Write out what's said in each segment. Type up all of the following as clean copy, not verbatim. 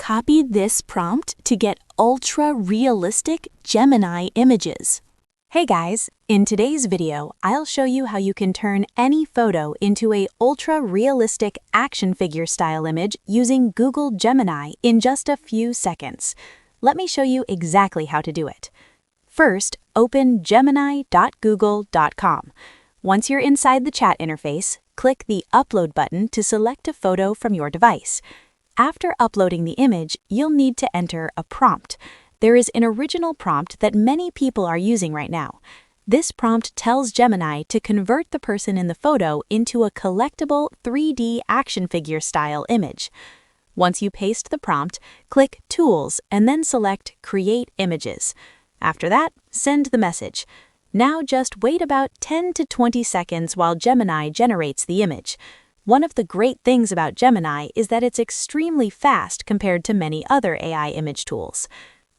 Copy this prompt to get ultra-realistic Gemini images. Hey guys, in today's video, I'll show you how you can turn any photo into a ultra-realistic action figure style image using Google Gemini in just a few seconds. Let me show you exactly how to do it. First, open gemini.google.com. Once you're inside the chat interface, click the Upload button to select a photo from your device. After uploading the image, you'll need to enter a prompt. There is an original prompt that many people are using right now. This prompt tells Gemini to convert the person in the photo into a collectible 3D action figure style image. Once you paste the prompt, click Tools and then select Create Images. After that, send the message. Now just wait about 10 to 20 seconds while Gemini generates the image. One of the great things about Gemini is that it's extremely fast compared to many other AI image tools.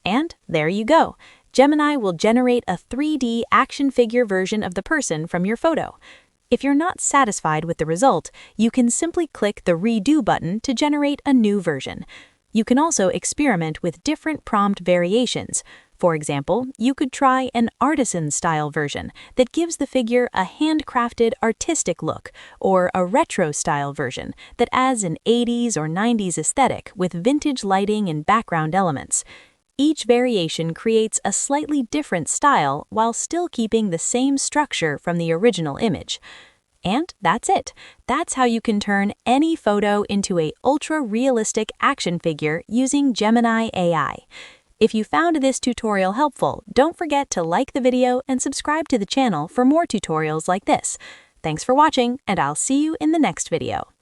And there you go. Gemini will generate a 3D action figure version of the person from your photo. If you're not satisfied with the result, you can simply click the Redo button to generate a new version. You can also experiment with different prompt variations. For example, you could try an artisan-style version that gives the figure a handcrafted artistic look, or a retro-style version that adds an 80s or 90s aesthetic with vintage lighting and background elements. Each variation creates a slightly different style while still keeping the same structure from the original image. And that's it. That's how you can turn any photo into a ultra-realistic action figure using Gemini AI. If you found this tutorial helpful, don't forget to like the video and subscribe to the channel for more tutorials like this. Thanks for watching, and I'll see you in the next video.